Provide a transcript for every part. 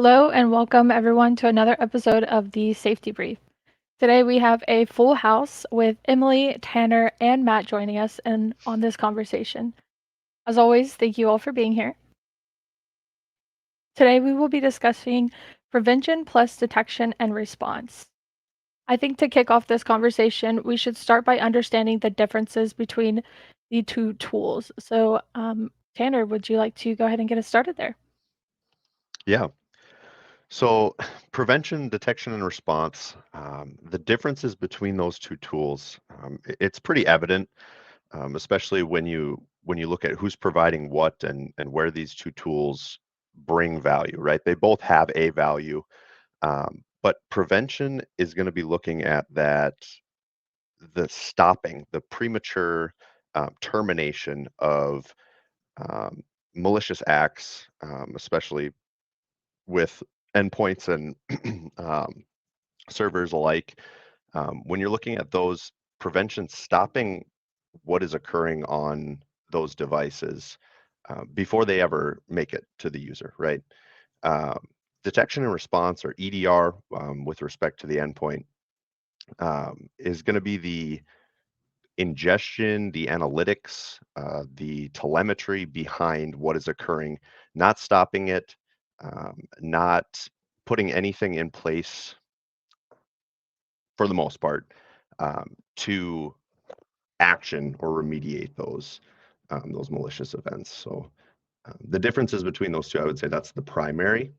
Hello and welcome everyone to another episode of the Safety Brief. Today we have a full house with Emily, Tanner, and Matt joining us and on this conversation. As always, thank you all for being here. Today we will be discussing prevention plus detection and response. I think to kick off this conversation, we should start by understanding the differences between the two tools. Tanner, would you like to go ahead and get us started there? Yeah. So prevention, detection, and response, the differences between those two tools, it's pretty evident, especially when you look at who's providing what and where these two tools bring value, right? They both have a value, but prevention is going to be looking at the stopping, the premature termination of um, malicious acts, especially with endpoints and um, servers alike. When you're looking at those prevention, stopping what is occurring on those devices before they ever make it to the user, right? Um, Detection and response, or EDR, with respect to the endpoint, is going to be the ingestion, the analytics, the telemetry behind what is occurring, not stopping it, not putting anything in place for the most part to action or remediate those malicious events. So the differences between those two, I would say that's the primary.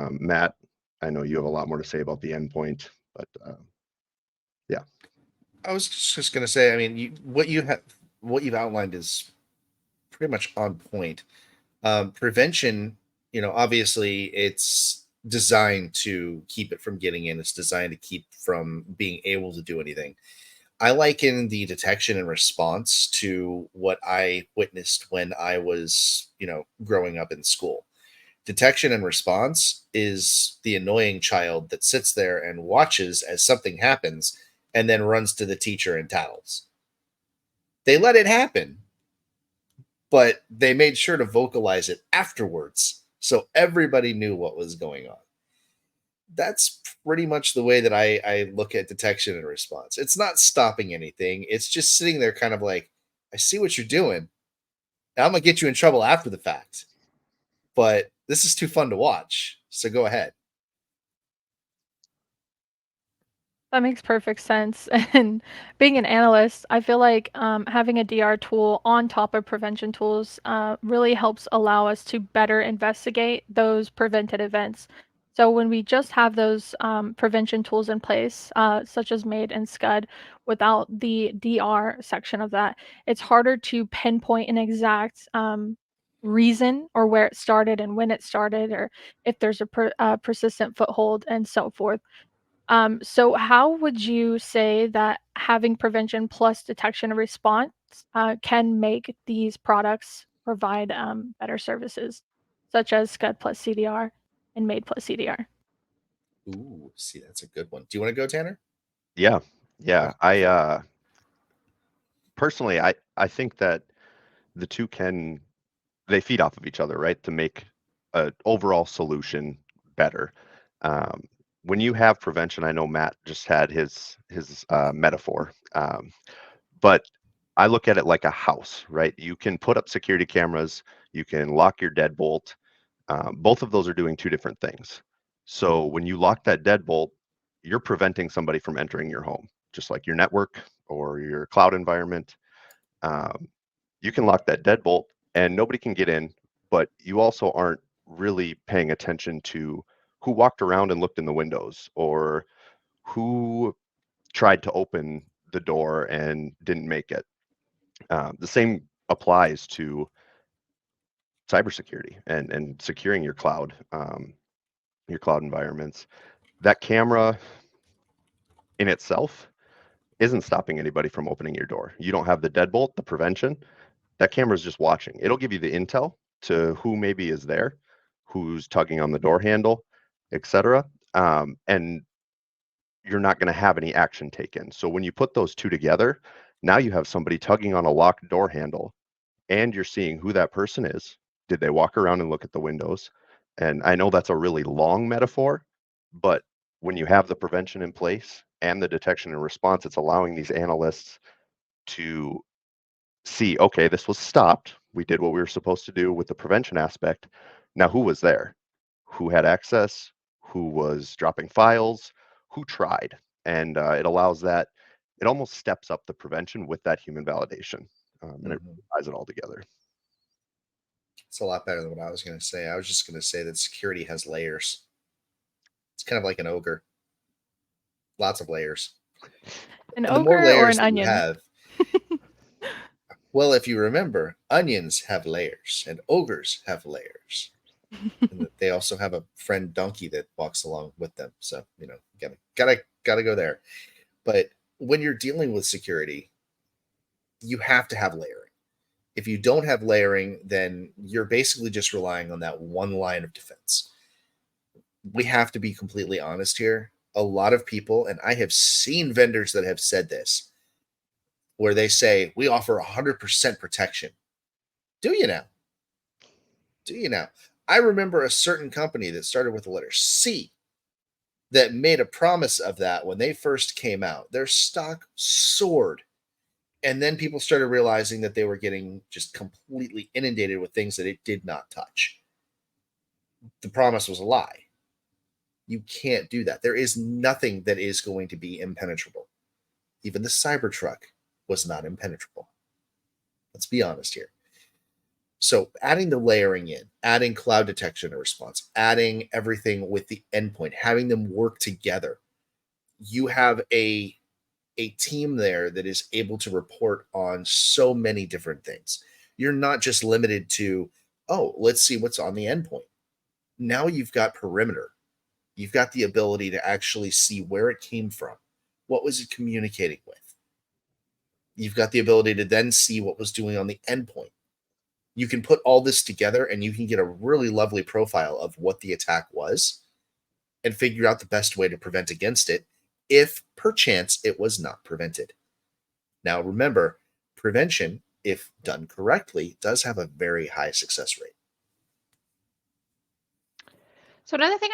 Matt, I know you have a lot more to say about the endpoint, but yeah. I was just going to say, I mean, what you've outlined is pretty much on point. Prevention, obviously it's designed to keep it from getting in. It's designed to keep from being able to do anything. I liken the detection and response to what I witnessed when I was, growing up in school. Detection and response is the annoying child that sits there and watches as something happens and then runs to the teacher and tattles. They let it happen, but they made sure to vocalize it afterwards so everybody knew what was going on. That's pretty much the way that I look at detection and response. It's not stopping anything, it's just sitting there kind of like, I see what you're doing. I'm going to get you in trouble after the fact, but this is too fun to watch. So go ahead. That makes perfect sense. And being an analyst, I feel like having a DR tool on top of prevention tools really helps allow us to better investigate those prevented events. So when we just have those prevention tools in place, such as MAID and SCUD, without the DR section of that, it's harder to pinpoint an exact reason or where it started and when it started, or if there's a persistent foothold and so forth. So how would you say that having prevention plus detection and response can make these products provide better services, such as SCUD plus CDR and MAID plus CDR? Ooh, see, that's a good one. Do you want to go, Tanner? Yeah. Yeah. Okay. I personally, I think that the two they feed off of each other, right? To make an overall solution better. Um, when you have prevention, I know Matt just had his metaphor, but I look at it like a house, right? You can put up security cameras, you can lock your deadbolt. Both of those are doing two different things. So when you lock that deadbolt, you're preventing somebody from entering your home, just like your network or your cloud environment. Um, you can lock that deadbolt and nobody can get in, but you also aren't really paying attention to who walked around and looked in the windows or who tried to open the door and didn't make it. The same applies to cybersecurity and securing your cloud environments. That camera in itself isn't stopping anybody from opening your door. You don't have the deadbolt, the prevention. That camera is just watching. It'll give you the intel to who maybe is there, who's tugging on the door handle, etc. And you're not going to have any action taken. So when you put those two together, now you have somebody tugging on a locked door handle and you're seeing who that person is. Did they walk around and look at the windows? And I know that's a really long metaphor, but when you have the prevention in place and the detection and response, it's allowing these analysts to see, okay, this was stopped. We did what we were supposed to do with the prevention aspect. Now, who was there? Who had access? Who was dropping files? Who tried? And it allows that, it almost steps up the prevention with that human validation, and it Mhm. ties it all together. It's a lot better than what I was going to say. I was just going to say that security has layers. It's kind of like an ogre, lots of layers. An And the more ogre or layers an that you onion? have, well, if you remember, onions have layers and ogres have layers. And that they also have a friend donkey that walks along with them. So, gotta go there. But when you're dealing with security, you have to have layering. If you don't have layering, then you're basically just relying on that one line of defense. We have to be completely honest here. A lot of people, and I have seen vendors that have said this, where they say, we offer 100% protection. Do you now? Do you now? I remember a certain company that started with the letter C that made a promise of that when they first came out. Their stock soared. And then people started realizing that they were getting just completely inundated with things that it did not touch. The promise was a lie. You can't do that. There is nothing that is going to be impenetrable. Even the Cybertruck was not impenetrable. Let's be honest here. So adding the layering in, adding cloud detection and response, adding everything with the endpoint, having them work together, you have a team there that is able to report on so many different things. You're not just limited to, oh, let's see what's on the endpoint. Now you've got perimeter. You've got the ability to actually see where it came from. What was it communicating with? You've got the ability to then see what was doing on the endpoint. You can put all this together and you can get a really lovely profile of what the attack was and figure out the best way to prevent against it if perchance it was not prevented. Now, remember, prevention, if done correctly, does have a very high success rate. So another thing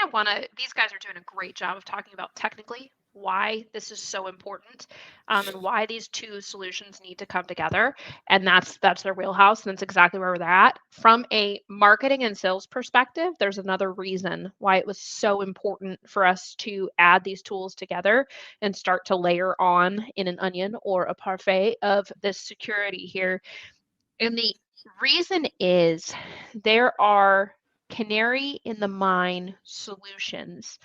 these guys are doing a great job of talking about technically why this is so important, and why these two solutions need to come together. And that's their wheelhouse, and that's exactly where we're at. From a marketing and sales perspective, there's another reason why it was so important for us to add these tools together and start to layer on in an onion or a parfait of this security here. And the reason is there are canary in the mine solutions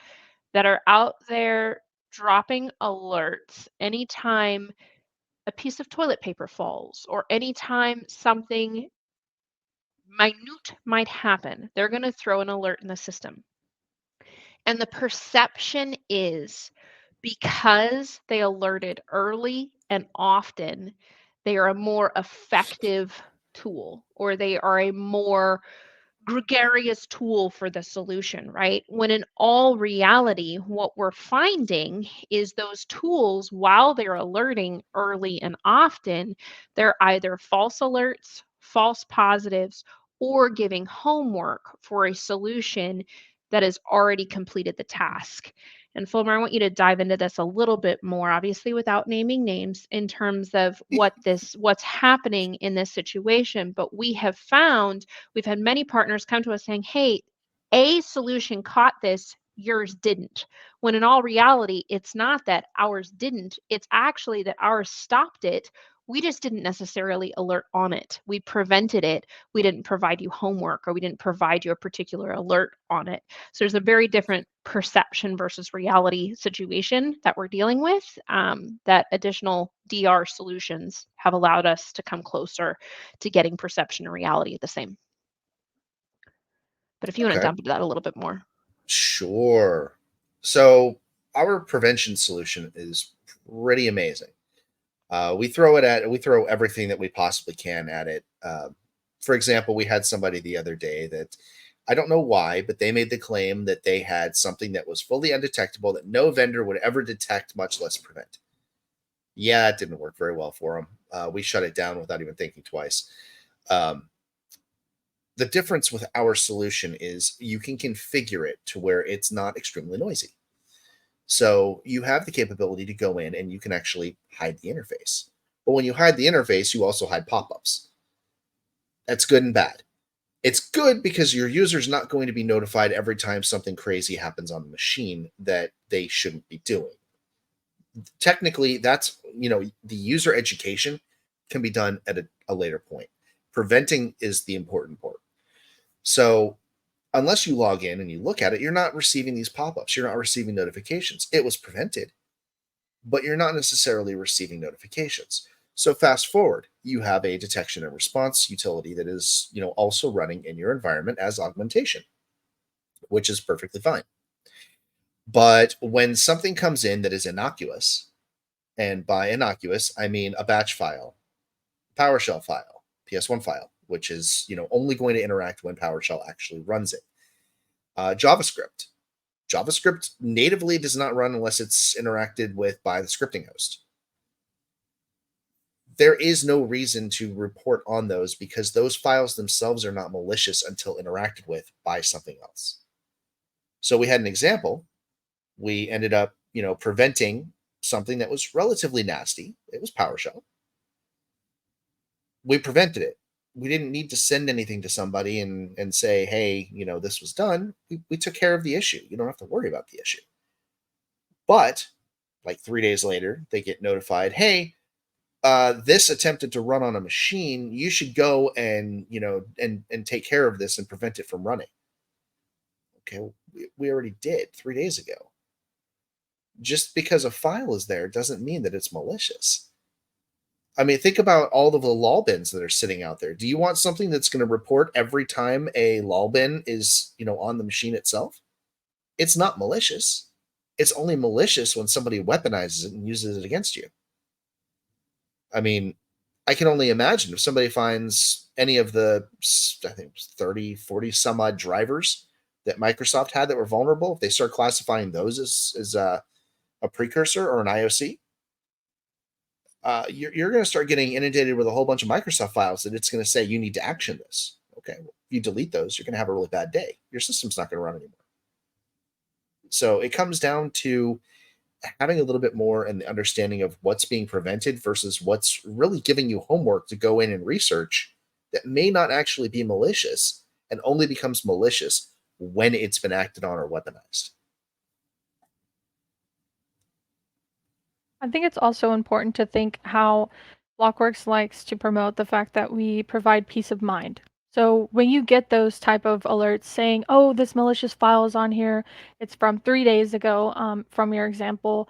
that are out there dropping alerts anytime a piece of toilet paper falls or anytime something minute might happen. They're going to throw an alert in the system. And the perception is because they alerted early and often, they are a more effective tool, or they are a more gregarious tool for the solution, right? When in all reality, what we're finding is those tools, while they're alerting early and often, they're either false alerts, false positives, or giving homework for a solution that has already completed the task. And Fulmer, I want you to dive into this a little bit more, obviously without naming names, in terms of what's happening in this situation. But we have found we've had many partners come to us saying, hey, a solution caught this, yours didn't. When in all reality, it's not that ours didn't, it's actually that ours stopped it. We just didn't necessarily alert on it. We prevented it. We didn't provide you homework, or we didn't provide you a particular alert on it. So there's a very different perception versus reality situation that we're dealing with, that additional DR solutions have allowed us to come closer to getting perception and reality the same. But if you want to Okay. dump into that a little bit more. Sure. So our prevention solution is pretty amazing. We throw everything that we possibly can at it. For example, we had somebody the other day that I don't know why, but they made the claim that they had something that was fully undetectable that no vendor would ever detect, much less prevent. Yeah, it didn't work very well for them. We shut it down without even thinking twice. Um, The difference with our solution is you can configure it to where it's not extremely noisy. So you have the capability to go in and you can actually hide the interface. But when you hide the interface, you also hide pop-ups. That's good and bad. It's good because your user's not going to be notified every time something crazy happens on the machine that they shouldn't be doing. Technically, that's, the user education can be done at a later point. Preventing is the important part. So unless you log in and you look at it, you're not receiving these pop-ups. You're not receiving notifications. It was prevented, but you're not necessarily receiving notifications. So fast forward, you have a detection and response utility that is, also running in your environment as augmentation, which is perfectly fine. But when something comes in that is innocuous, and by innocuous, I mean a batch file, PowerShell file, PS1 file, which is, only going to interact when PowerShell actually runs it. JavaScript. JavaScript natively does not run unless it's interacted with by the scripting host. There is no reason to report on those because those files themselves are not malicious until interacted with by something else. So we had an example. We ended up, preventing something that was relatively nasty. It was PowerShell. We prevented it. We didn't need to send anything to somebody and say, hey, this was done. We took care of the issue. You don't have to worry about the issue. But like 3 days later, they get notified, hey, this attempted to run on a machine. You should go and, and take care of this and prevent it from running. Okay, we already did 3 days ago. Just because a file is there doesn't mean that it's malicious. I mean, think about all of the lol bins that are sitting out there. Do you want something that's going to report every time a lol bin is, on the machine itself? It's not malicious. It's only malicious when somebody weaponizes it and uses it against you. I mean, I can only imagine if somebody finds any of the, I think it was 30, 40 some odd drivers that Microsoft had that were vulnerable, if they start classifying those as a precursor or an IOC, you're going to start getting inundated with a whole bunch of Microsoft files that it's going to say you need to action this. Okay, well, if you delete those, you're going to have a really bad day. Your system's not going to run anymore. So it comes down to having a little bit more and the understanding of what's being prevented versus what's really giving you homework to go in and research that may not actually be malicious and only becomes malicious when it's been acted on or weaponized. I think it's also important to think how BLOKWORX likes to promote the fact that we provide peace of mind. So when you get those type of alerts saying, "Oh, this malicious file is on here. It's from 3 days ago," from your example,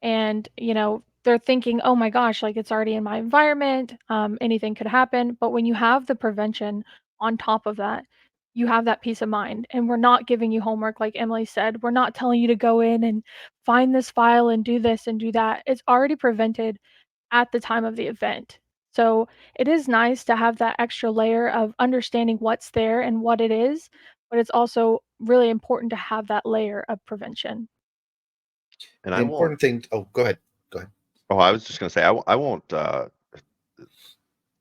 and they're thinking, "Oh my gosh, like it's already in my environment. Anything could happen." But when you have the prevention on top of that, you have that peace of mind. And we're not giving you homework, like Emily said. We're not telling you to go in and find this file and do this and do that. It's already prevented at the time of the event. So it is nice to have that extra layer of understanding what's there and what it is, but it's also really important to have that layer of prevention. And The I won't. important thing. Oh, go ahead. Go ahead. Oh, I was just going to say I won't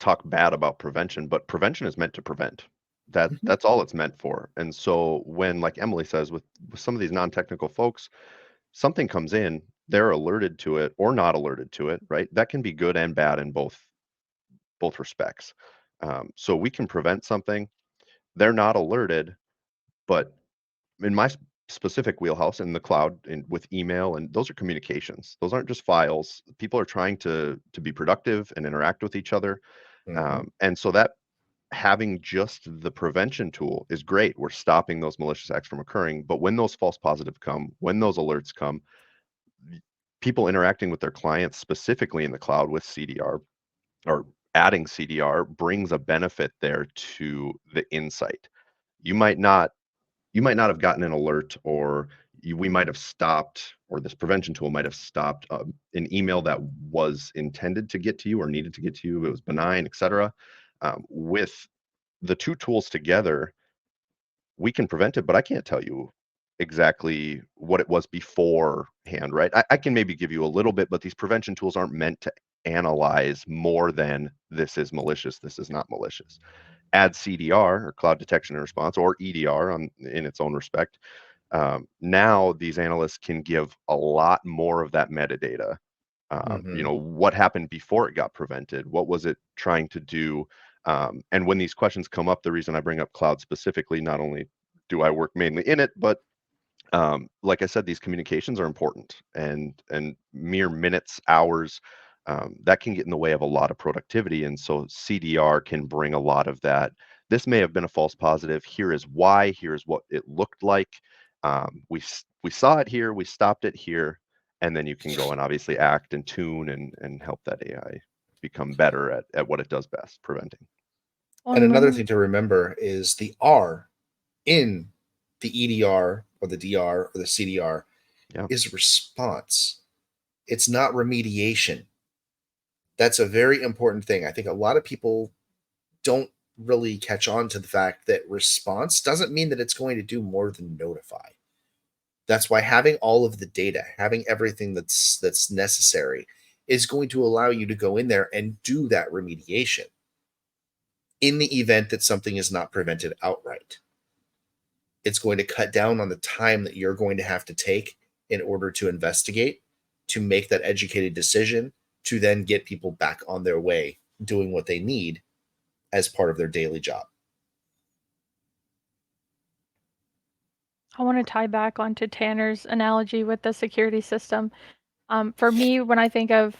talk bad about prevention, but prevention is meant to prevent. That's all it's meant for. And so when, like Emily says, with some of these non-technical folks, something comes in, they're alerted to it or not alerted to it, right? That can be good and bad in both respects. So we can prevent something. They're not alerted, but in my specific wheelhouse in the cloud and with email, and those are communications. Those aren't just files. People are trying to be productive and interact with each other. And so that having just the prevention tool is great. We're stopping those malicious acts from occurring. But when those false positives come, when those alerts come, people interacting with their clients specifically in the cloud with CDR or adding CDR brings a benefit there to the insight. You might not have gotten an alert, or we might have stopped, or this prevention tool might have stopped an email that was intended to get to you or needed to get to you. It was benign, etc. With the two tools together, we can prevent it, but I can't tell you exactly what it was beforehand, right? I can maybe give you a little bit, but these prevention tools aren't meant to analyze more than this is malicious, this is not malicious. add CDR, or cloud detection and response, or EDR in its own respect, now these analysts can give a lot more of that metadata. What happened before it got prevented? What was it trying to do? And when these questions come up, the reason I bring up cloud specifically, not only do I work mainly in it, but like I said, these communications are important, and mere minutes, hours, that can get in the way of a lot of productivity. And so CDR can bring a lot of that. This may have been a false positive. Here is why. Here's what it looked like. We saw it here. We stopped it here, and then you can go and obviously act and tune and help that AI become better at what it does best, preventing. Well, And and another when thing to remember is the R in the EDR or the DR or the CDR Yeah. is response. It's not remediation. That's a very important thing. I think a lot of people don't really catch on to the fact that response doesn't mean that it's going to do more than notify. That's why having all of the data, having everything that's necessary, is going to allow you to go in there and do that remediation in the event that something is not prevented outright. It's going to cut down on the time that you're going to have to take in order to investigate, to make that educated decision, to then get people back on their way doing what they need as part of their daily job. I want to tie back onto Tanner's analogy with the security system. For me, when I think of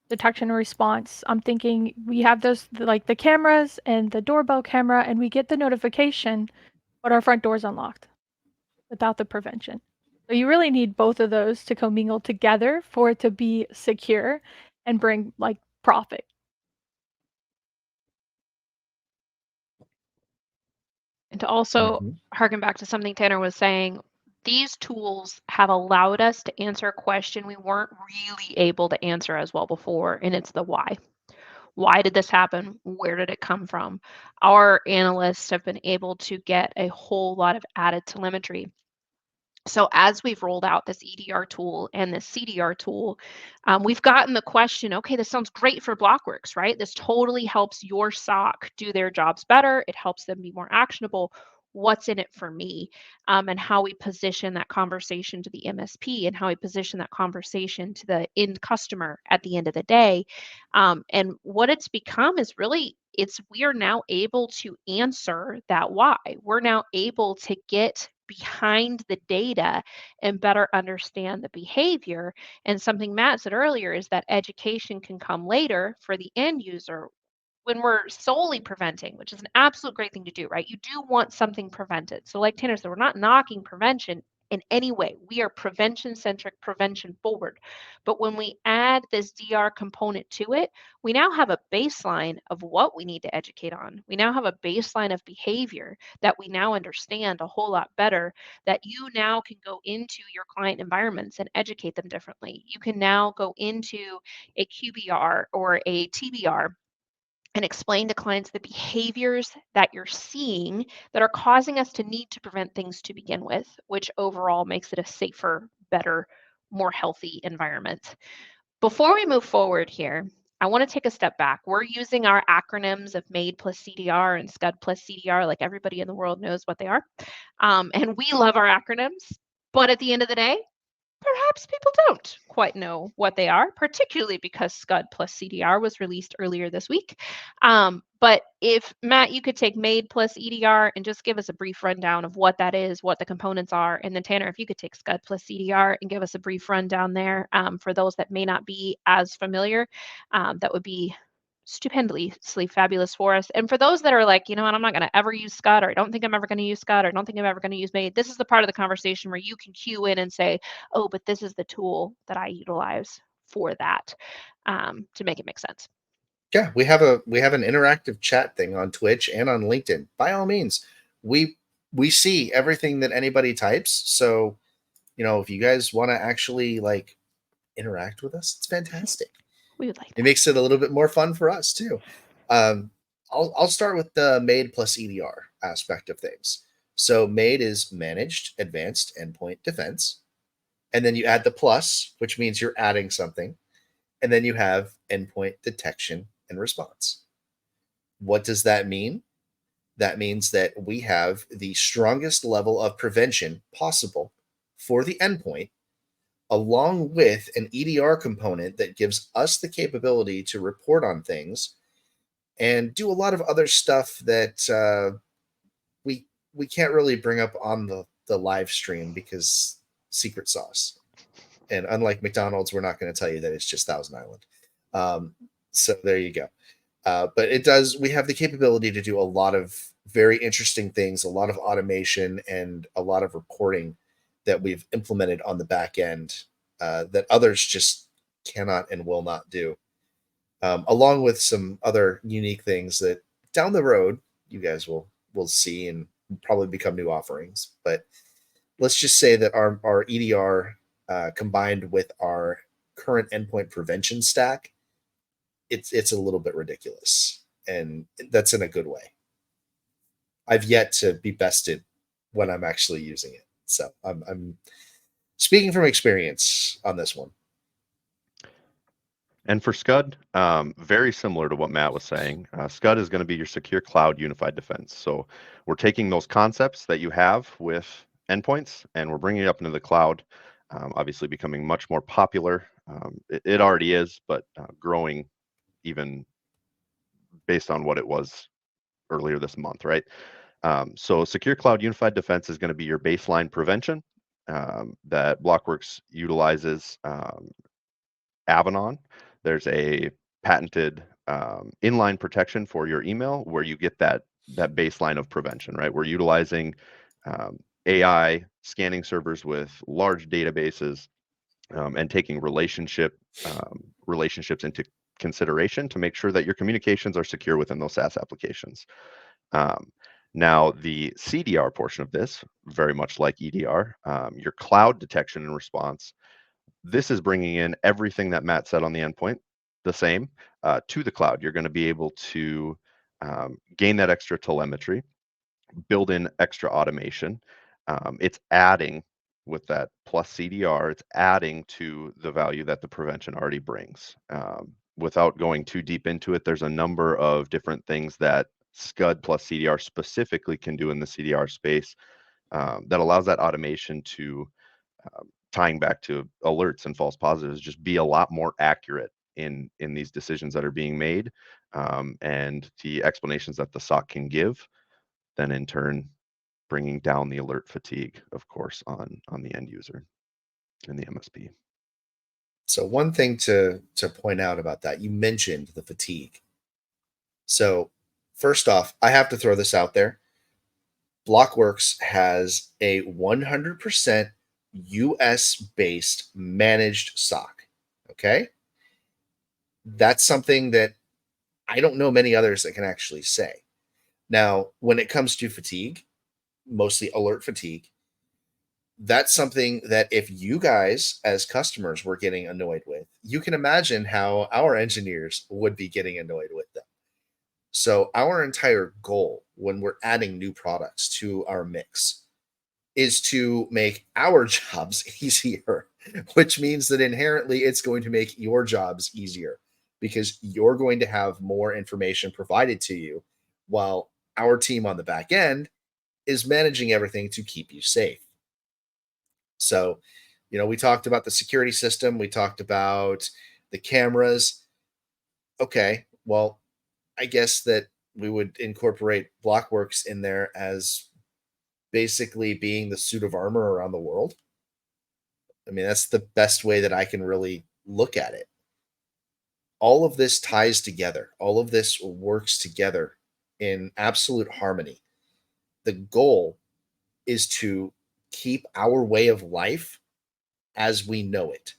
detection and response, I'm thinking we have those like the cameras and the doorbell camera, and we get the notification, but our front door's unlocked without the prevention. So you really need both of those to commingle together for it to be secure and bring like profit. And to also harken back to something Tanner was saying, these tools have allowed us to answer a question we weren't really able to answer as well before, and it's the why. Why did this happen? Where did it come from? Our analysts have been able to get a whole lot of added telemetry. So as we've rolled out this EDR tool and this CDR tool, we've gotten the question, okay, this sounds great for BLOKWORX, right? This totally helps your SOC do their jobs better. It helps them be more actionable. What's in it for me? And how we position that conversation to the MSP and how we position that conversation to the end customer at the end of the day. And what it's become is really, we are now able to answer that why. We're now able to get behind the data and better understand the behavior. And something Matt said earlier is that education can come later for the end user when we're solely preventing, which is an absolute great thing to do, right? You do want something prevented. So, like Tanner said, we're not knocking prevention in any way. We are prevention centric, prevention forward. But when we add this DR component to it, we now have a baseline of what we need to educate on. We now have a baseline of behavior that we now understand a whole lot better, that you now can go into your client environments and educate them differently. You can now go into a QBR or a TBR and explain to clients the behaviors that you're seeing that are causing us to need to prevent things to begin with, which overall makes it a safer, better, more healthy environment. Before we move forward here, I want to take a step back. We're using our acronyms of MAID plus CDR and SCUD plus CDR, like everybody in the world knows what they are. And we love our acronyms. But at the end of the day, perhaps people don't quite know what they are, particularly because SCUD plus CDR was released earlier this week. But if, Matt, you could take MAID plus EDR and just give us a brief rundown of what that is, what the components are. And then Tanner, if you could take SCUD plus CDR and give us a brief rundown there for those that may not be as familiar, that would be stupendously fabulous for us. And for those that are like, you know what, I'm not going to ever use SCUD, or I don't think I'm ever going to use SCUD, or I don't think I'm ever going to use MAID, this is the part of the conversation where you can cue in and say, oh, but this is the tool that I utilize for that, to make it make sense. Yeah, we have an interactive chat thing on Twitch and on LinkedIn. By all means, we see everything that anybody types. So, if you guys want to actually like interact with us, it's fantastic. We would like that. It makes it a little bit more fun for us too. I'll start with the MAID plus EDR aspect of things. So MAID is Managed Advanced Endpoint Defense. And then you add the plus, which means you're adding something. And then you have endpoint detection and response. What does that mean? That means that we have the strongest level of prevention possible for the endpoint, along with an EDR component that gives us the capability to report on things and do a lot of other stuff that we can't really bring up on the live stream because secret sauce. And unlike McDonald's, we're not going to tell you that it's just Thousand Island. So there you go. But it does. We have the capability to do a lot of very interesting things, a lot of automation, and a lot of reporting that we've implemented on the back end that others just cannot and will not do. Along with some other unique things that down the road you guys will see and probably become new offerings. But let's just say that our EDR combined with our current endpoint prevention stack, it's a little bit ridiculous, and that's in a good way. I've yet to be bested when I'm actually using it, so I'm speaking from experience on this one. And for Scud, very similar to what Matt was saying, Scud is going to be your secure cloud unified defense. So we're taking those concepts that you have with endpoints and we're bringing it up into the cloud, obviously becoming much more popular. It already is, but growing even based on what it was earlier this month, right? So secure cloud unified defense is going to be your baseline prevention that BLOKWORX utilizes Avanon. There's a patented inline protection for your email where you get that baseline of prevention, right? We're utilizing AI scanning servers with large databases and taking relationships into consideration to make sure that your communications are secure within those SaaS applications. Now, the CDR portion of this, very much like EDR, your cloud detection and response, this is bringing in everything that Matt said on the endpoint, the same, to the cloud. You're going to be able to gain that extra telemetry, build in extra automation. It's adding with that plus CDR, it's adding to the value that the prevention already brings. Without going too deep into it, there's a number of different things that Scud plus CDR specifically can do in the CDR space that allows that automation to, tying back to alerts and false positives, just be a lot more accurate in these decisions that are being made, and the explanations that the SOC can give, then in turn bringing down the alert fatigue, of course, on the end user and the MSP. So one thing to point out about that, you mentioned the fatigue. So first off, I have to throw this out there. BLOKWORX has a 100% US-based managed SOC. Okay? That's something that I don't know many others that can actually say. Now, when it comes to fatigue, mostly alert fatigue, that's something that if you guys as customers were getting annoyed with, you can imagine how our engineers would be getting annoyed with them. So our entire goal when we're adding new products to our mix is to make our jobs easier, which means that inherently it's going to make your jobs easier because you're going to have more information provided to you while our team on the back end is managing everything to keep you safe. So, we talked about the security system, we talked about the cameras. Okay, well, I guess that we would incorporate BLOKWORX in there as basically being the suit of armor around the world. I mean, that's the best way that I can really look at it. All of this ties together. All of this works together in absolute harmony. The goal is to keep our way of life as we know it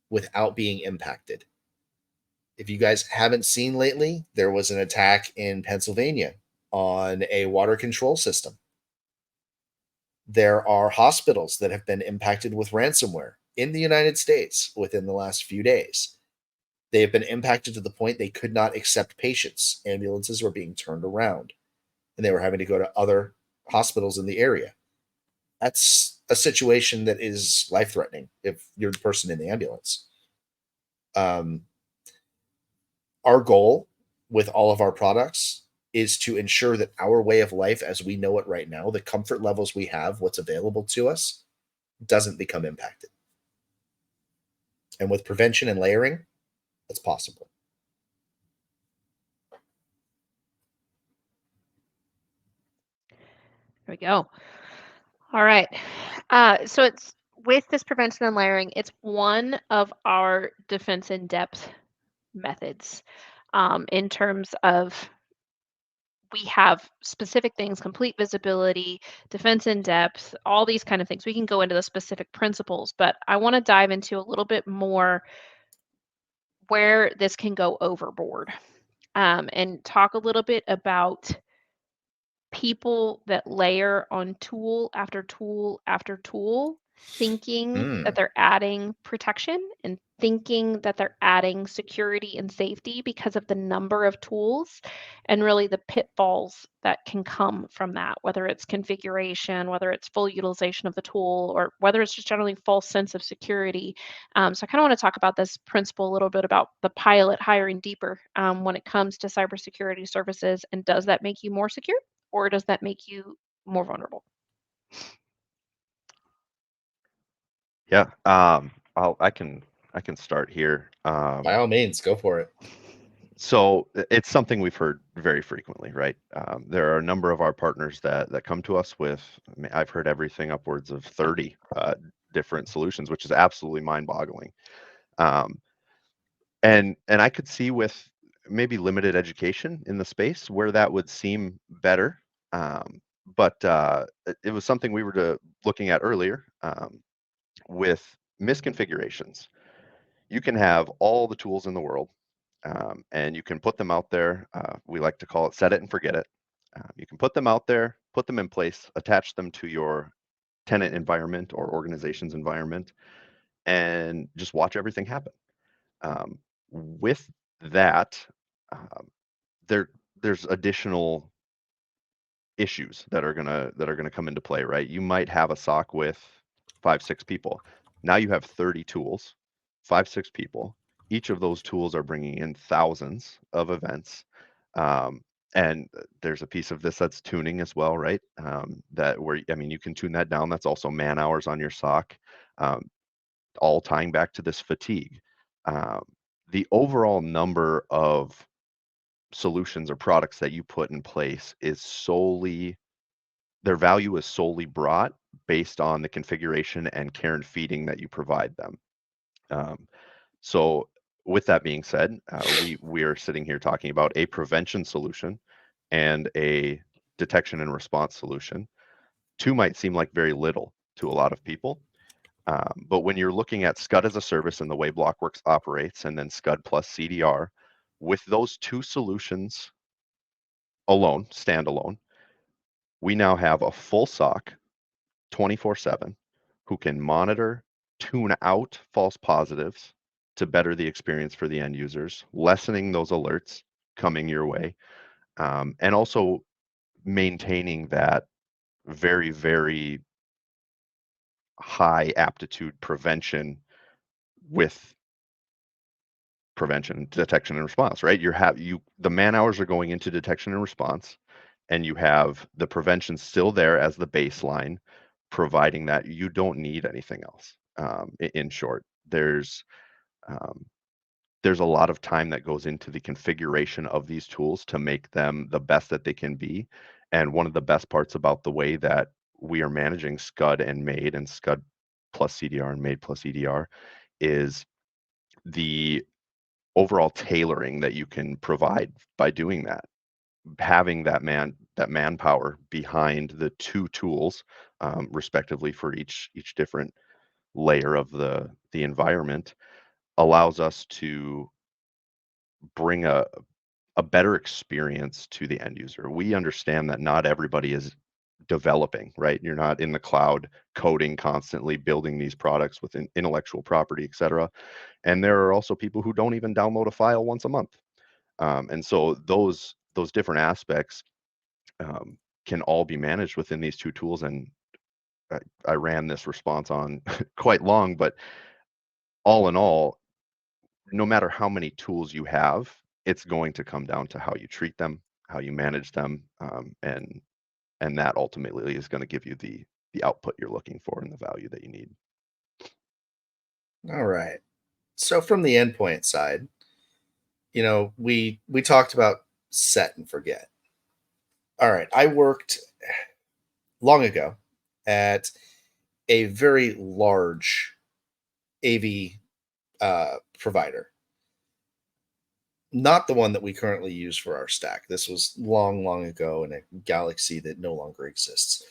without being impacted. If you guys haven't seen lately, there was an attack in Pennsylvania on a water control system. There are hospitals that have been impacted with ransomware in the United States within the last few days. They have been impacted to the point they could not accept patients. Ambulances were being turned around, and they were having to go to other hospitals in the area. That's a situation that is life-threatening if you're the person in the ambulance. Our goal with all of our products is to ensure that our way of life as we know it right now, the comfort levels we have, what's available to us, doesn't become impacted. And with prevention and layering, that's possible. There we go. All right. So it's with this prevention and layering, it's one of our defense in depth methods in terms of we have specific things, complete visibility, defense in depth, all these kind of things. We can go into the specific principles, but I want to dive into a little bit more where this can go overboard and talk a little bit about people that layer on tool after tool after tool, thinking that they're adding protection and thinking that they're adding security and safety because of the number of tools and really the pitfalls that can come from that, whether it's configuration, whether it's full utilization of the tool, or whether it's just generally false sense of security. So I kind of want to talk about this principle a little bit about the pilot hiring deeper when it comes to cybersecurity services. And does that make you more secure? Or does that make you more vulnerable? Yeah, I can start here. By all means, go for it. So it's something we've heard very frequently, right? There are a number of our partners that come to us with, I mean, I've heard everything upwards of 30 different solutions, which is absolutely mind-boggling. Um, and I could see with maybe limited education in the space where that would seem better. But it was something we were looking at earlier with misconfigurations. You can have all the tools in the world, and you can put them out there. We like to call it set it and forget it. You can put them out there, put them in place, attach them to your tenant environment or organization's environment, and just watch everything happen. With that, um, there there's additional issues that are gonna come into play, right? You might have a SOC with 5, 6 people. Now you have 30 tools, 5, 6 people. Each of those tools are bringing in thousands of events. Um, and there's a piece of this that's tuning as well, right? That where I mean, you can tune that down. That's also man hours on your SOC, all tying back to this fatigue. Um, the overall number of solutions or products that you put in place is solely their value is solely brought based on the configuration and care and feeding that you provide them. Um, so with that being said, we are sitting here talking about a prevention solution and a detection and response solution. Two might seem like very little to a lot of people, but when you're looking at Scud as a service and the way BLOKWORX operates, and then Scud plus CDR, with those two solutions alone, standalone, we now have a full SOC 24/7 who can monitor, tune out false positives to better the experience for the end users, lessening those alerts coming your way, and also maintaining that very, very high aptitude prevention with prevention, detection, and response, right? The man hours are going into detection and response, and you have the prevention still there as the baseline, providing that you don't need anything else. In short, um, there's a lot of time that goes into the configuration of these tools to make them the best that they can be. And one of the best parts about the way that we are managing Scud and MAID and Scud plus CDR and MAID plus EDR is the overall tailoring that you can provide by doing that. Having that manpower behind the two tools, respectively for each different layer of the environment, allows us to bring a better experience to the end user. We understand that not everybody is developing, right? You're not in the cloud coding constantly, building these products with intellectual property, et cetera. And there are also people who don't even download a file once a month. And so those different aspects can all be managed within these two tools. And I ran this response on quite long, but all in all, no matter how many tools you have, it's going to come down to how you treat them, how you manage them, and that ultimately is going to give you the output you're looking for and the value that you need. All right. So from the endpoint side, we talked about set and forget. All right. I worked long ago at a very large AV provider. Not the one that we currently use for our stack. This was long, long ago in a galaxy that no longer exists.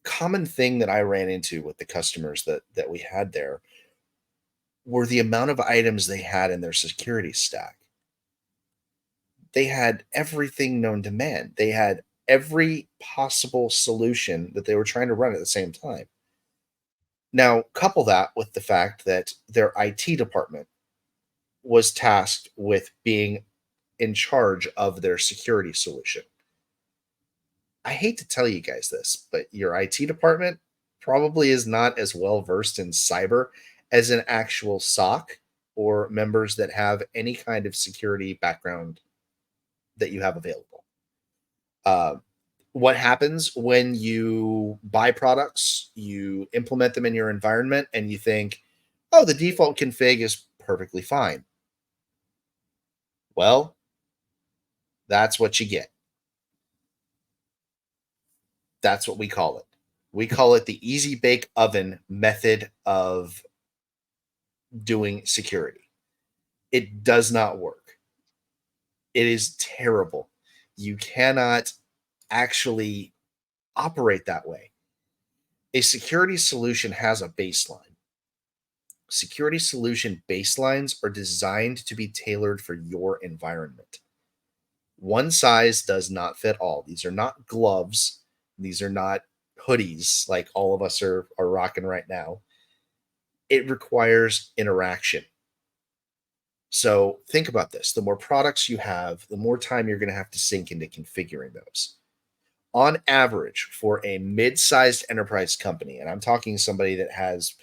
Common thing that I ran into with the customers that we had there were the amount of items they had in their security stack. They had everything known to man. They had every possible solution that they were trying to run at the same time. Now, couple that with the fact that their IT department was tasked with being in charge of their security solution. I hate to tell you guys this, but your IT department probably is not as well versed in cyber as an actual SOC or members that have any kind of security background that you have available. What happens when you buy products, you implement them in your environment, and you think, oh, the default config is perfectly fine? Well, that's what you get. That's what we call it. We call it the easy bake oven method of doing security. It does not work. It is terrible. You cannot actually operate that way. A security solution has a baseline. Security solution baselines are designed to be tailored for your environment. One size does not fit all. These are not gloves. These are not hoodies like all of us are rocking right now. It requires interaction. So think about this. The more products you have, the more time you're going to have to sink into configuring those. On average, for a mid-sized enterprise company, and I'm talking somebody that has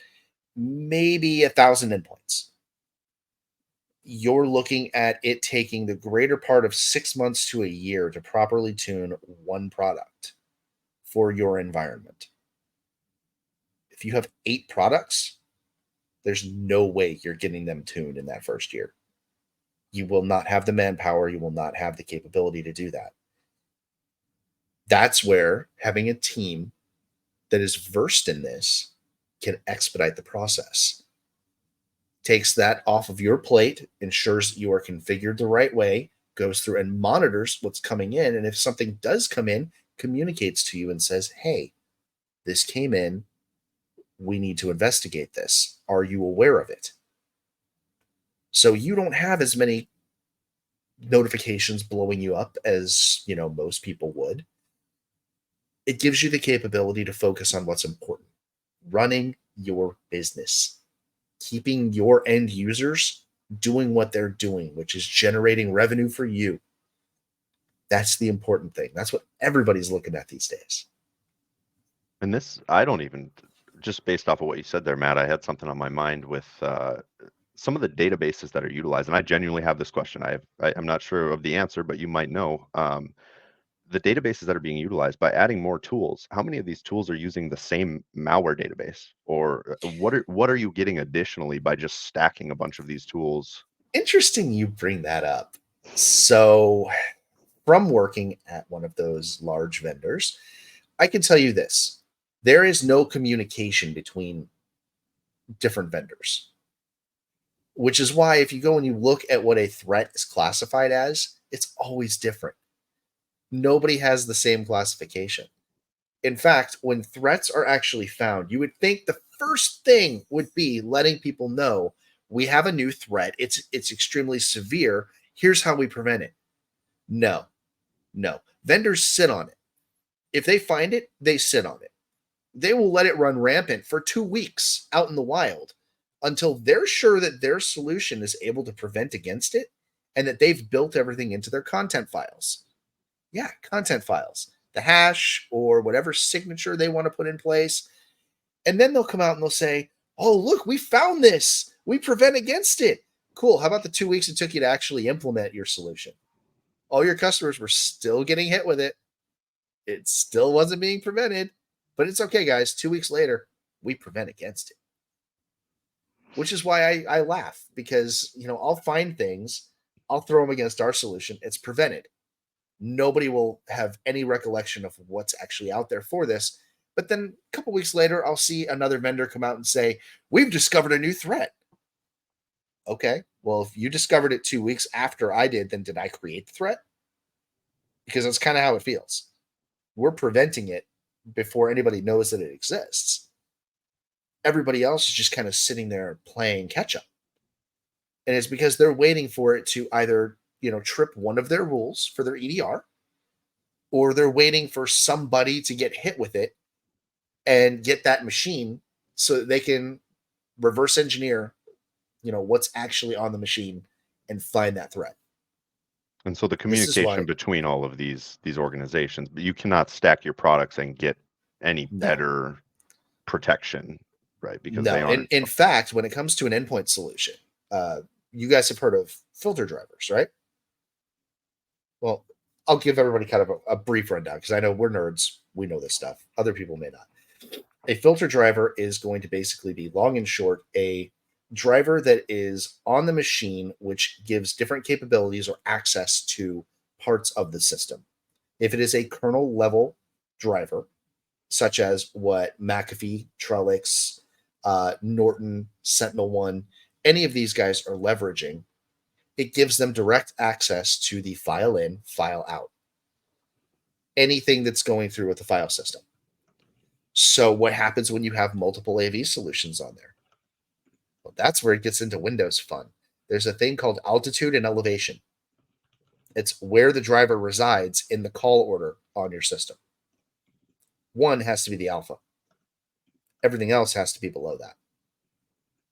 maybe 1,000 endpoints, you're looking at it taking the greater part of 6 months to a year to properly tune one product for your environment. If you have 8 products, there's no way you're getting them tuned in that first year. You will not have the manpower. You will not have the capability to do that. That's where having a team that is versed in this can expedite the process. Takes that off of your plate, ensures that you are configured the right way, goes through and monitors what's coming in. And if something does come in, communicates to you and says, hey, this came in. We need to investigate this. Are you aware of it? So you don't have as many notifications blowing you up as, most people would. It gives you the capability to focus on what's important. Running your business. Keeping your end users doing what they're doing, which is generating revenue for you. That's the important thing. That's what everybody's looking at these days. And this, I don't even, just based off of what you said there, Matt, I had something on my mind with some of the databases that are utilized. And I genuinely have this question. I'm not sure of the answer, but you might know. The databases that are being utilized, by adding more tools, how many of these tools are using the same malware database? Or what are you getting additionally by just stacking a bunch of these tools? Interesting you bring that up. So from working at one of those large vendors, I can tell you this. There is no communication between different vendors, which is why if you go and you look at what a threat is classified as, it's always different. Nobody has the same classification. In fact, when threats are actually found, you would think the first thing would be letting people know we have a new threat. It's extremely severe. Here's how we prevent it. No. Vendors sit on it. If they find it, they sit on it. They will let it run rampant for 2 weeks out in the wild until they're sure that their solution is able to prevent against it and that they've built everything into their content files. Yeah, content files, the hash or whatever signature they want to put in place. And then they'll come out and they'll say, oh, look, we found this. We prevent against it. Cool. How about the 2 weeks it took you to actually implement your solution? All your customers were still getting hit with it. It still wasn't being prevented, but it's okay, guys. 2 weeks later, we prevent against it. Which is why I laugh, because I'll find things, I'll throw them against our solution. It's prevented. Nobody will have any recollection of what's actually out there for this. But then a couple weeks later, I'll see another vendor come out and say, we've discovered a new threat. Okay, well, if you discovered it 2 weeks after I did, then did I create the threat? Because that's kind of how it feels. We're preventing it before anybody knows that it exists. Everybody else is just kind of sitting there playing catch up. And it's because they're waiting for it to either, trip one of their rules for their EDR, or they're waiting for somebody to get hit with it and get that machine so that they can reverse engineer, what's actually on the machine and find that threat. And so the communication between all of these organizations, but you cannot stack your products and get any better protection, right? Because they aren't. In fact, when it comes to an endpoint solution, you guys have heard of filter drivers, right? Well, I'll give everybody kind of a brief rundown, because I know we're nerds. We know this stuff. Other people may not. A filter driver is going to basically be, long and short, a driver that is on the machine, which gives different capabilities or access to parts of the system. If it is a kernel level driver, such as what McAfee, Trellix, Norton, SentinelOne, any of these guys are leveraging, it gives them direct access to the file in, file out, anything that's going through with the file system. So what happens when you have multiple AV solutions on there? Well, that's where it gets into Windows fun. There's a thing called altitude and elevation. It's where the driver resides in the call order on your system. One has to be the alpha. Everything else has to be below that.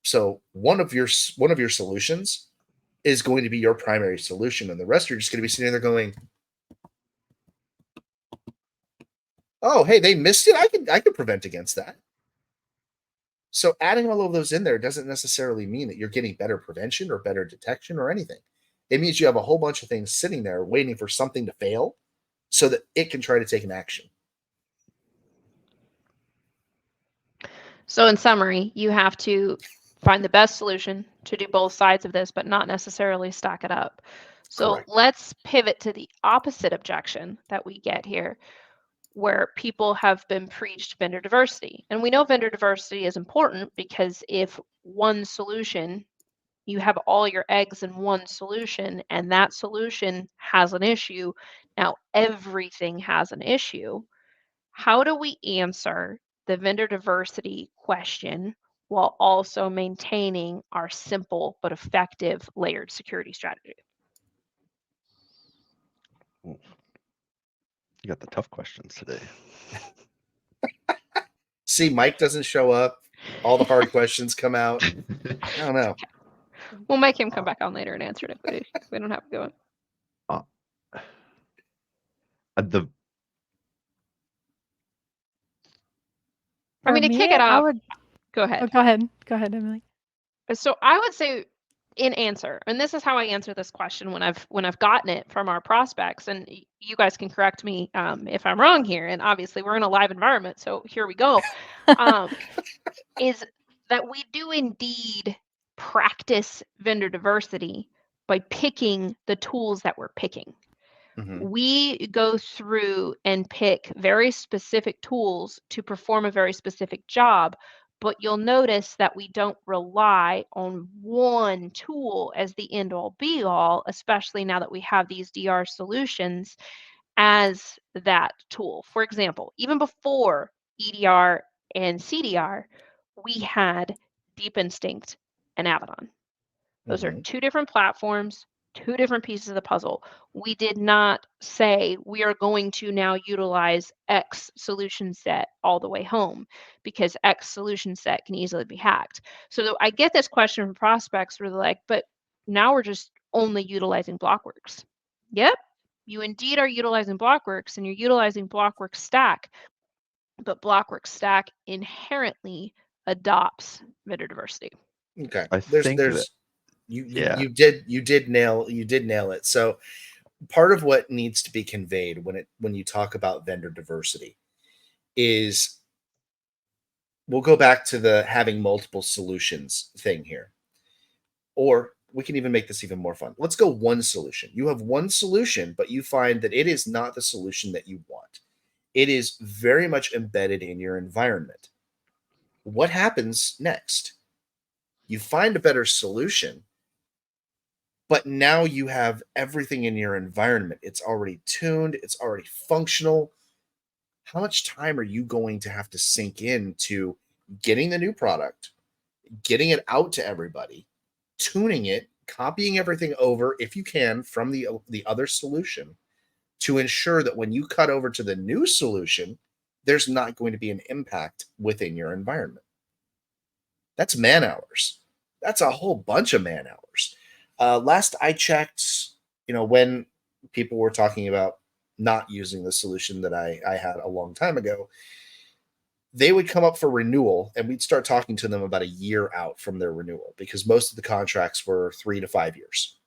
So one of your solutions is going to be your primary solution, and the rest are just going to be sitting there going, oh, hey, they missed it. I can prevent against that. So adding all of those in there doesn't necessarily mean that you're getting better prevention or better detection or anything. It means you have a whole bunch of things sitting there waiting for something to fail so that it can try to take an action. So in summary, you have to find the best solution to do both sides of this, but not necessarily stack it up. So Correct. Let's pivot to the opposite objection that we get here, where people have been preached vendor diversity. And we know vendor diversity is important, because if one solution, you have all your eggs in one solution, and that solution has an issue, now everything has an issue. How do we answer the vendor diversity question while also maintaining our simple but effective layered security strategy? You got the tough questions today. See, Mike doesn't show up. All the hard questions come out. I don't know. We'll make him come back on later and answer it if we don't have to go in. I mean, to kick it off, go ahead. Oh, go ahead. Go ahead, Emily. So I would say, in answer, and this is how I answer this question when I've gotten it from our prospects, and you guys can correct me if I'm wrong here, and obviously we're in a live environment, so here we go, is that we do indeed practice vendor diversity by picking the tools that we're picking. Mm-hmm. We go through and pick very specific tools to perform a very specific job, but you'll notice that we don't rely on one tool as the end-all be-all, especially now that we have these DR solutions as that tool. For example, even before EDR and CDR, we had Deep Instinct and Avedon. Those are two different platforms, two different pieces of the puzzle. We did not say we are going to now utilize X solution set all the way home, because X solution set can easily be hacked. So I get this question from prospects where they're like, but now we're just only utilizing BLOKWORX. Yep, you indeed are utilizing BLOKWORX, and you're utilizing BLOKWORX Stack, but BLOKWORX Stack inherently adopts vendor diversity. Okay. I think Yeah. You did nail it. So part of what needs to be conveyed when you talk about vendor diversity is, we'll go back to the having multiple solutions thing here. Or we can even make this even more fun. Let's go one solution. You have one solution, but you find that it is not the solution that you want. It is very much embedded in your environment. What happens next? You find a better solution, but now you have everything in your environment. It's already tuned, it's already functional. How much time are you going to have to sink into getting the new product, getting it out to everybody, tuning it, copying everything over if you can from the other solution, to ensure that when you cut over to the new solution, there's not going to be an impact within your environment? That's man hours. That's a whole bunch of man hours. Last I checked, when people were talking about not using the solution that I had a long time ago, they would come up for renewal and we'd start talking to them about a year out from their renewal, because most of the contracts were 3 to 5 years.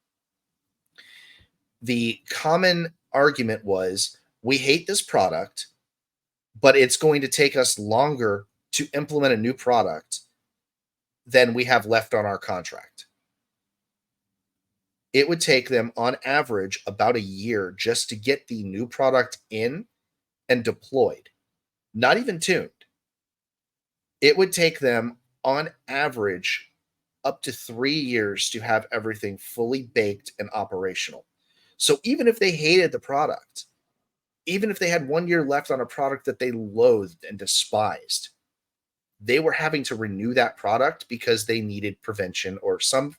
The common argument was, we hate this product, but it's going to take us longer to implement a new product than we have left on our contract. It would take them on average about a year just to get the new product in and deployed, not even tuned. It would take them on average up to 3 years to have everything fully baked and operational. So even if they hated the product, even if they had 1 year left on a product that they loathed and despised, they were having to renew that product because they needed prevention or some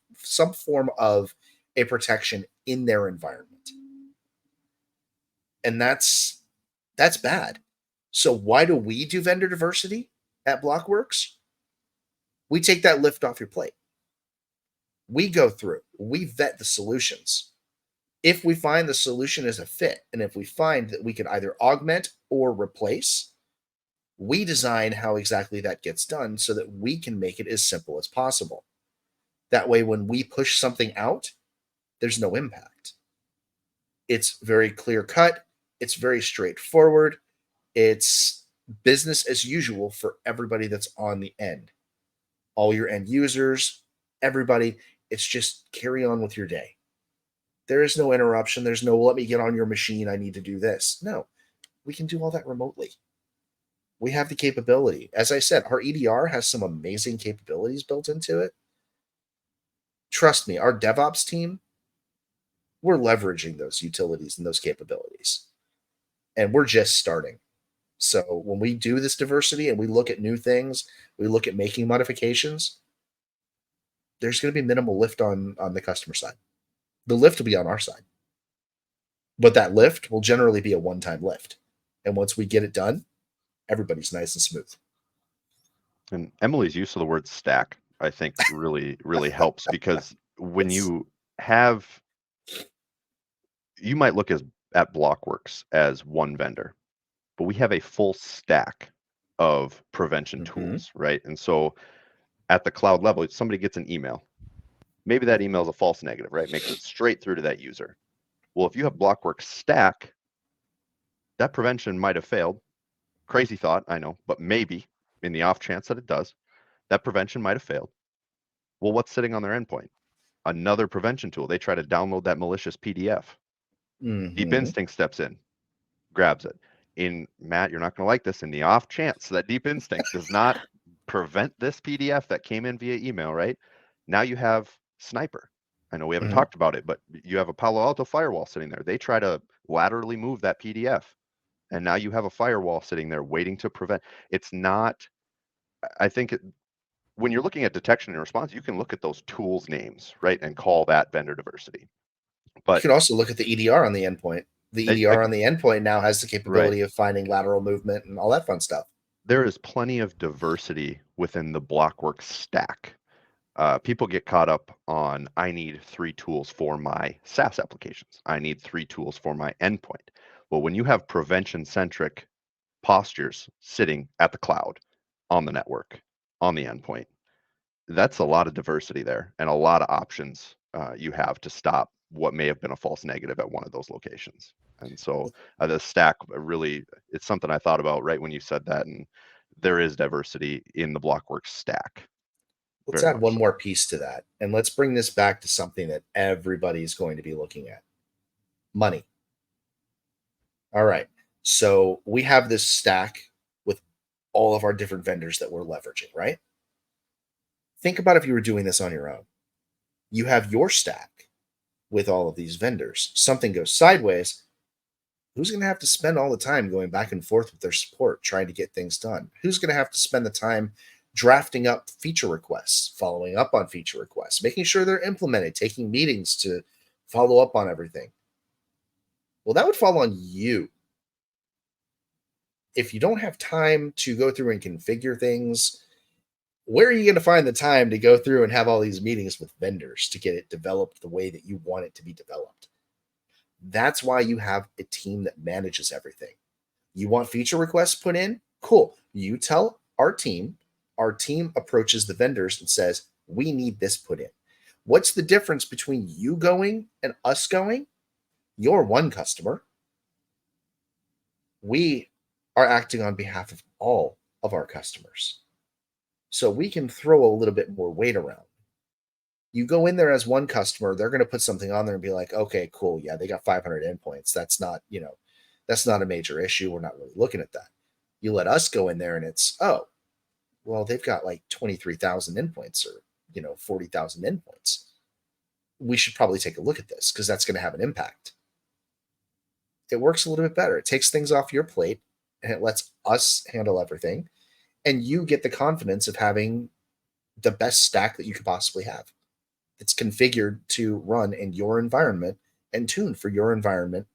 form of a protection in their environment. And that's bad. So why do we do vendor diversity at BLOKWORX? We take that lift off your plate. We go through, we vet the solutions. If we find the solution is a fit, and if we find that we can either augment or replace, we design how exactly that gets done so that we can make it as simple as possible. That way, when we push something out, there's no impact. It's very clear cut. It's very straightforward. It's business as usual for everybody that's on the end. All your end users, everybody, it's just carry on with your day. There is no interruption. There's no, let me get on your machine, I need to do this. No, we can do all that remotely. We have the capability. As I said, our EDR has some amazing capabilities built into it. Trust me, our DevOps team, we're leveraging those utilities and those capabilities. And we're just starting. So when we do this diversity and we look at new things, we look at making modifications, there's going to be minimal lift on the customer side. The lift will be on our side. But that lift will generally be a one-time lift. And once we get it done, everybody's nice and smooth. And Emily's use of the word stack, I think, really, really helps, because when you might look at BLOKWORX as one vendor, but we have a full stack of prevention tools, right? And so at the cloud level, somebody gets an email. Maybe that email is a false negative, right? Makes it straight through to that user. Well, if you have BLOKWORX stack, that prevention might have failed. Crazy thought, I know, but maybe in the off chance that it does, that prevention might have failed. Well, what's sitting on their endpoint? Another prevention tool. They try to download that malicious PDF. Deep Instinct steps in, grabs it. Matt, you're not going to like this. In the off chance that Deep Instinct does not prevent this PDF that came in via email, right? Now you have Sniper. I know we haven't talked about it, but you have a Palo Alto firewall sitting there. They try to laterally move that PDF. And now you have a firewall sitting there waiting to prevent. It's not, I think, when you're looking at detection and response, you can look at those tools names, right? And call that vendor diversity. But you can also look at the EDR on the endpoint. The EDR on the endpoint now has the capability of finding lateral movement and all that fun stuff. There is plenty of diversity within the BLOKWORX stack. People get caught up on, I need 3 tools for my SaaS applications. I need 3 tools for my endpoint. Well, when you have prevention-centric postures sitting at the cloud, on the network, on the endpoint, that's a lot of diversity there and a lot of options you have to stop what may have been a false negative at one of those locations. And so the stack really, it's something I thought about right when you said that. And there is diversity in the BLOKWORX stack. Let's Very add much one so. more piece to that. And let's bring this back to something that everybody's going to be looking at: money. All right. So we have this stack with all of our different vendors that we're leveraging, right? Think about if you were doing this on your own. You have your stack with all of these vendors. Something goes sideways. Who's going to have to spend all the time going back and forth with their support trying to get things done? Who's going to have to spend the time drafting up feature requests, following up on feature requests, making sure they're implemented, taking meetings to follow up on everything? Well, that would fall on you. If you don't have time to go through and configure things, where are you going to find the time to go through and have all these meetings with vendors to get it developed the way that you want it to be developed? That's why you have a team that manages everything. You want feature requests put in? Cool. You tell our team approaches the vendors and says, we need this put in. What's the difference between you going and us going? You're one customer. We are acting on behalf of all of our customers. So we can throw a little bit more weight around. You go in there as one customer, they're going to put something on there and be like, okay, cool. Yeah, they got 500 endpoints. That's not, that's not a major issue. We're not really looking at that. You let us go in there and it's, oh, well, they've got like 23,000 endpoints or, 40,000 endpoints. We should probably take a look at this because that's going to have an impact. It works a little bit better. It takes things off your plate and it lets us handle everything. And you get the confidence of having the best stack that you could possibly have. It's configured to run in your environment and tuned for your environment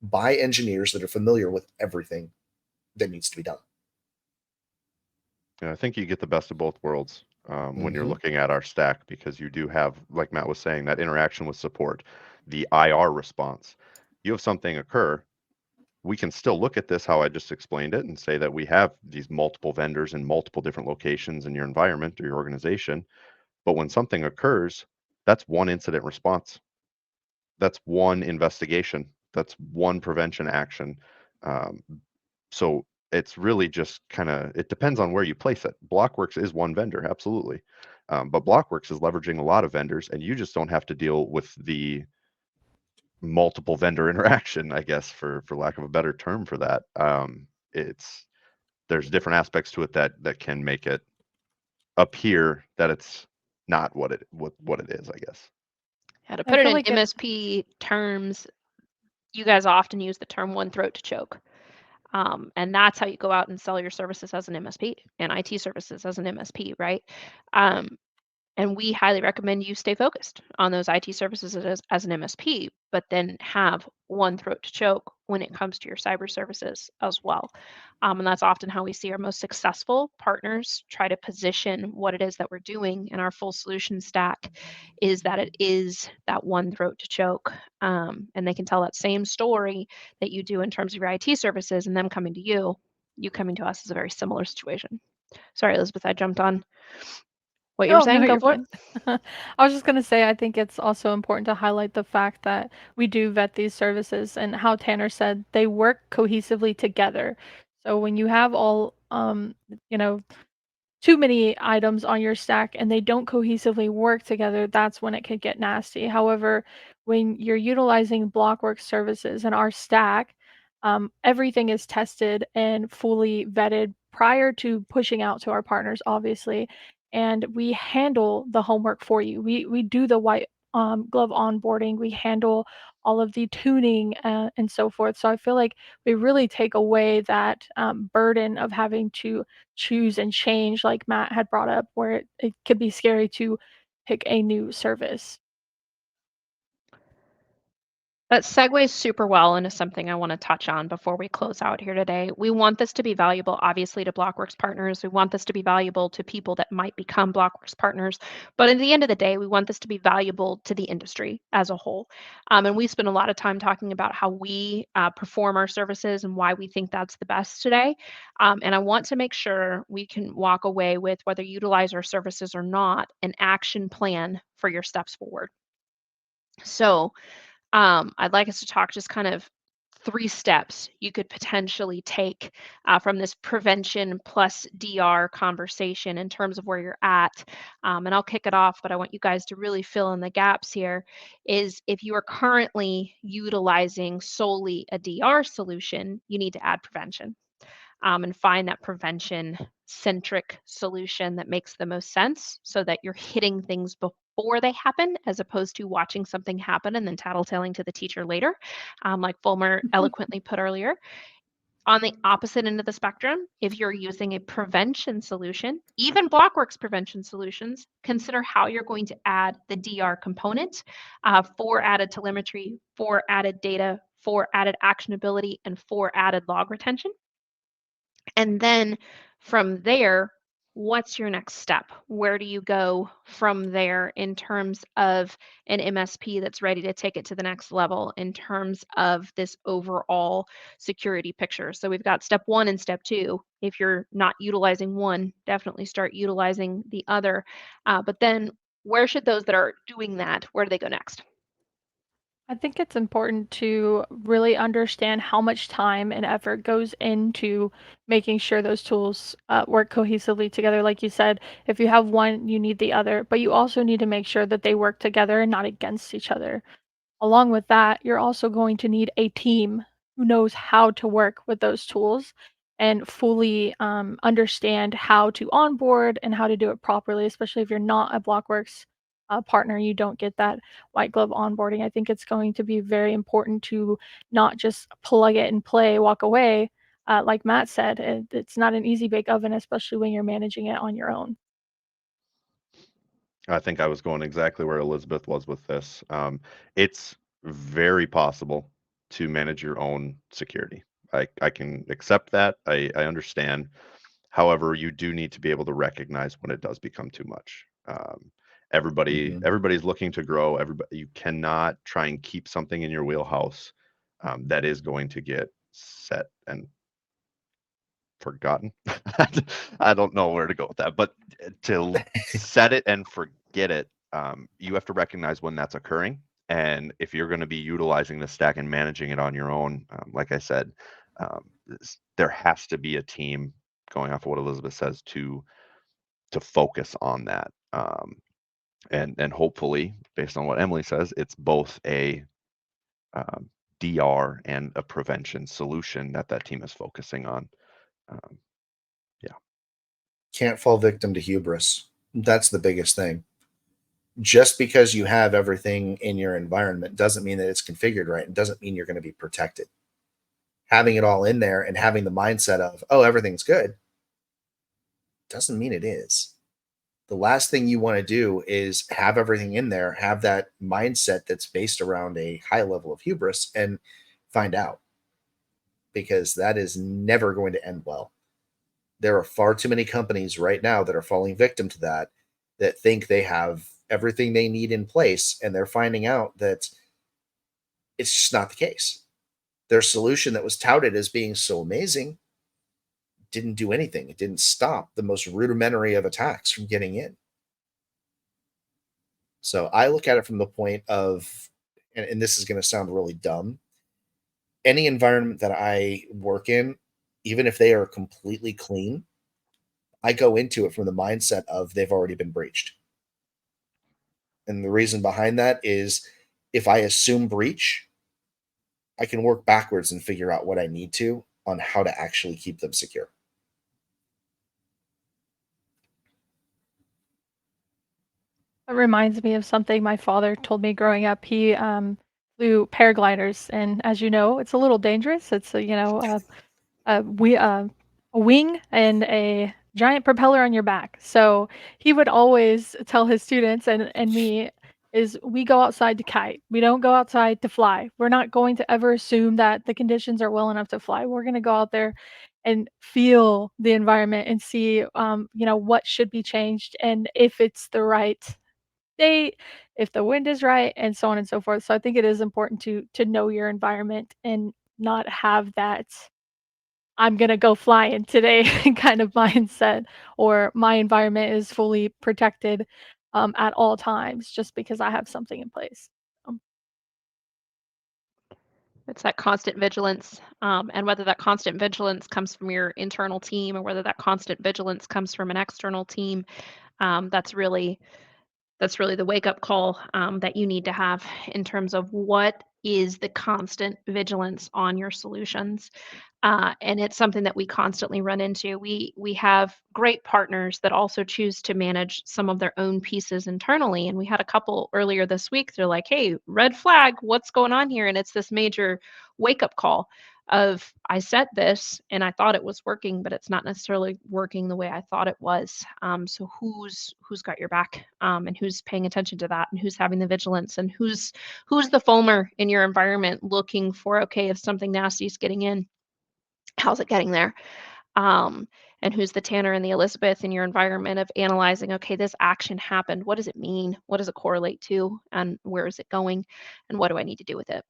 by engineers that are familiar with everything that needs to be done. Yeah, I think you get the best of both worlds when you're Mm-hmm. looking at our stack, because you do have, like Matt was saying, that interaction with support, the IR response. You have something occur, we can still look at this how I just explained it and say that we have these multiple vendors in multiple different locations in your environment or your organization. But when something occurs, that's one incident response. That's one investigation. That's one prevention action. Um, so it's really just kind of, it depends on where you place it. BLOKWORX is one vendor, absolutely. But BLOKWORX is leveraging a lot of vendors, and you just don't have to deal with the multiple vendor interaction, I guess, for lack of a better term for that. It's there's different aspects to it that can make it appear that it's not what it is, I guess. Yeah, to I put it feel in like it MSP terms, you guys often use the term one throat to choke. And that's how you go out and sell your services as an MSP and IT services as an MSP, right? Um, and we highly recommend you stay focused on those IT services as an MSP, but then have one throat to choke when it comes to your cyber services as well. And that's often how we see our most successful partners try to position what it is that we're doing in our full solution stack, is that it is that one throat to choke. And they can tell that same story that you do in terms of your IT services, and them coming to you coming to us is a very similar situation. Sorry, Elizabeth, I jumped on what you were Oh, no, saying. Go you're for it. fine. I was just gonna say, I think it's also important to highlight the fact that we do vet these services and how Tanner said they work cohesively together. So when you have all, you know, too many items on your stack and they don't cohesively work together, that's when it could get nasty. However, when you're utilizing BLOKWORX services in our stack, everything is tested and fully vetted prior to pushing out to our partners, obviously. And we handle the homework for you. We do the white glove onboarding. We handle all of the tuning and so forth. So I feel like we really take away that burden of having to choose and change, like Matt had brought up, where it could be scary to pick a new service. That segues super well into something I want to touch on before we close out here today. We want this to be valuable, obviously, to BLOKWORX partners. We want this to be valuable to people that might become BLOKWORX partners. But at the end of the day, we want this to be valuable to the industry as a whole. And we spend a lot of time talking about how we perform our services and why we think that's the best today. And I want to make sure we can walk away with, whether you utilize our services or not, an action plan for your steps forward. So, I'd like us to talk just kind of 3 steps you could potentially take from this prevention plus DR conversation in terms of where you're at. And I'll kick it off, but I want you guys to really fill in the gaps here. Is if you are currently utilizing solely a DR solution, you need to add prevention and find that prevention centric solution that makes the most sense so that you're hitting things before they happen as opposed to watching something happen and then tattletaling to the teacher later, like Fulmer eloquently put earlier. On the opposite end of the spectrum, if you're using a prevention solution, even BLOKWORX prevention solutions, consider how you're going to add the DR component for added telemetry, for added data, for added actionability, and for added log retention. And then from there, what's your next step? Where do you go from there in terms of an MSP that's ready to take it to the next level in terms of this overall security picture? So we've got step 1 and step 2. If you're not utilizing one, definitely start utilizing the other. But then where should those that are doing that, where do they go next? I think it's important to really understand how much time and effort goes into making sure those tools work cohesively together. Like you said, if you have one, you need the other, but you also need to make sure that they work together and not against each other. Along with that, you're also going to need a team who knows how to work with those tools and fully understand how to onboard and how to do it properly, especially if you're not a BLOKWORX partner, you don't get that white glove onboarding. I think it's going to be very important to not just plug it and play, walk away. Like Matt said, it's not an easy bake oven, especially when you're managing it on your own. I think I was going exactly where Elizabeth was with this. It's very possible to manage your own security. I can accept that. I understand. However, you do need to be able to recognize when it does become too much. Mhm. Everybody's looking to grow. Everybody, you cannot try and keep something in your wheelhouse that is going to get set and forgotten. I don't know where to go with that, but to set it and forget it, you have to recognize when that's occurring. And if you're going to be utilizing the stack and managing it on your own, like I said, there has to be a team, going off of what Elizabeth says, to focus on that. And hopefully, based on what Emily says, it's both a um, DR and a prevention solution that team is focusing on. Um, yeah. Can't fall victim to hubris. That's the biggest thing. Just because you have everything in your environment doesn't mean that it's configured right. It doesn't mean you're going to be protected. Having it all in there and having the mindset of, oh, everything's good, doesn't mean it is. The last thing you want to do is have everything in there, have that mindset that's based around a high level of hubris and find out, because that is never going to end well. There are far too many companies right now that are falling victim to that think they have everything they need in place, and they're finding out that it's just not the case. Their solution that was touted as being so amazing didn't do anything. It didn't stop the most rudimentary of attacks from getting in. So I look at it from the point of, and this is going to sound really dumb, any environment that I work in, even if they are completely clean, I go into it from the mindset of they've already been breached. And the reason behind that is, if I assume breach, I can work backwards and figure out what I need to on how to actually keep them secure. It reminds me of something my father told me growing up. He flew paragliders, and as you know, it's a little dangerous. It's a wing and a giant propeller on your back. So he would always tell his students and me, is we go outside to kite. We don't go outside to fly. We're not going to ever assume that the conditions are well enough to fly. We're going to go out there and feel the environment and see, what should be changed and if it's the right date, if the wind is right, and so on and so forth. So I think it is important to know your environment and not have that I'm gonna go flying today kind of mindset, or my environment is fully protected at all times just because I have something in place. It's that constant vigilance, and whether that constant vigilance comes from your internal team or whether that constant vigilance comes from an external team, that's really the wake up call that you need to have in terms of what is the constant vigilance on your solutions. And it's something that we constantly run into. We have great partners that also choose to manage some of their own pieces internally. And we had a couple earlier this week. They're like, "Hey, red flag, what's going on here?" And it's this major wake up call of I set this and I thought it was working, but it's not necessarily working the way I thought it was. So who's got your back, and who's paying attention to that, and who's having the vigilance, and who's the foamer in your environment looking for, okay, if something nasty is getting in, how's it getting there? Um, and who's the Tanner and the Elizabeth in your environment of analyzing, okay, this action happened. What does it mean? What does it correlate to? And where is it going? And what do I need to do with it?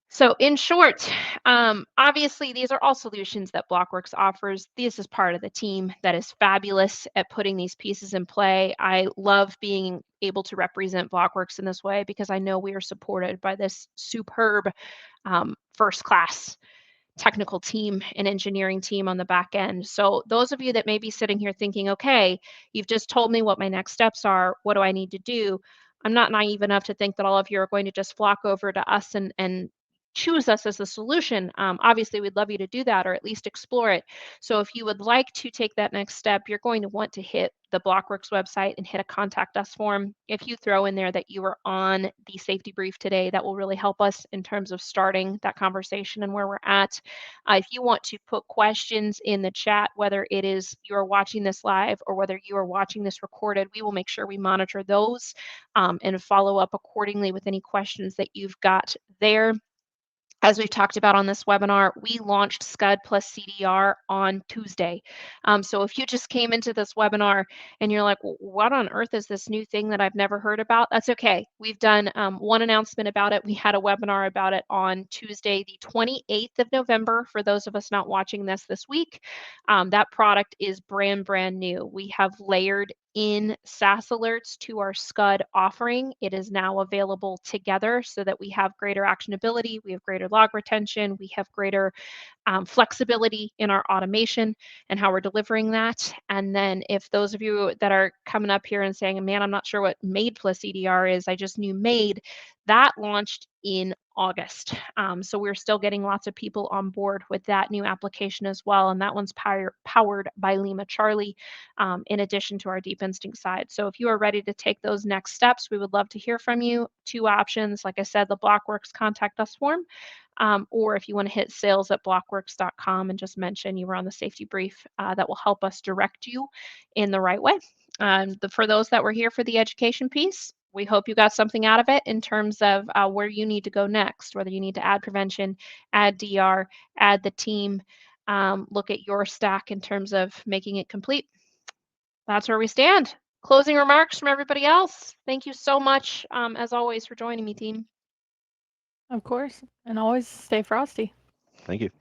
So, in short, obviously, these are all solutions that BLOKWORX offers. This is part of the team that is fabulous at putting these pieces in play. I love being able to represent BLOKWORX in this way because I know we are supported by this superb first class technical team and engineering team on the back end. So those of you that may be sitting here thinking, okay, you've just told me what my next steps are. What do I need to do? I'm not naive enough to think that all of you are going to just flock over to us and choose us as the solution. Obviously, we'd love you to do that or at least explore it. So if you would like to take that next step, you're going to want to hit the BLOKWORX website and hit a contact us form. If you throw in there that you were on the safety brief today, that will really help us in terms of starting that conversation and where we're at. If you want to put questions in the chat, whether it is you are watching this live or whether you are watching this recorded, we will make sure we monitor those and follow up accordingly with any questions that you've got there. As we've talked about on this webinar, we launched SCUD plus CDR on Tuesday. So if you just came into this webinar and you're like, what on earth is this new thing that I've never heard about? That's okay. We've done one announcement about it. We had a webinar about it on Tuesday, the 28th of November. For those of us not watching this week, that product is brand new. We have layered in SaaS alerts to our SCUD offering. It is now available together so that we have greater actionability, we have greater log retention, we have greater flexibility in our automation and how we're delivering that. And then if those of you that are coming up here and saying, man, I'm not sure what MAID plus EDR is, I just knew MAID, that launched in August. So we're still getting lots of people on board with that new application as well. And that one's powered by Lima Charlie, in addition to our deep instinct side. So if you are ready to take those next steps, we would love to hear from you. Two options, like I said, the BLOKWORX contact us form, or if you want to hit sales@blockworks.com and just mention you were on the safety brief, that will help us direct you in the right way. For those that were here for the education piece, we hope you got something out of it in terms of where you need to go next, whether you need to add prevention, add DR, add the team, look at your stack in terms of making it complete. That's where we stand. Closing remarks from everybody else. Thank you so much, as always, for joining me, team. Of course, and always stay frosty. Thank you.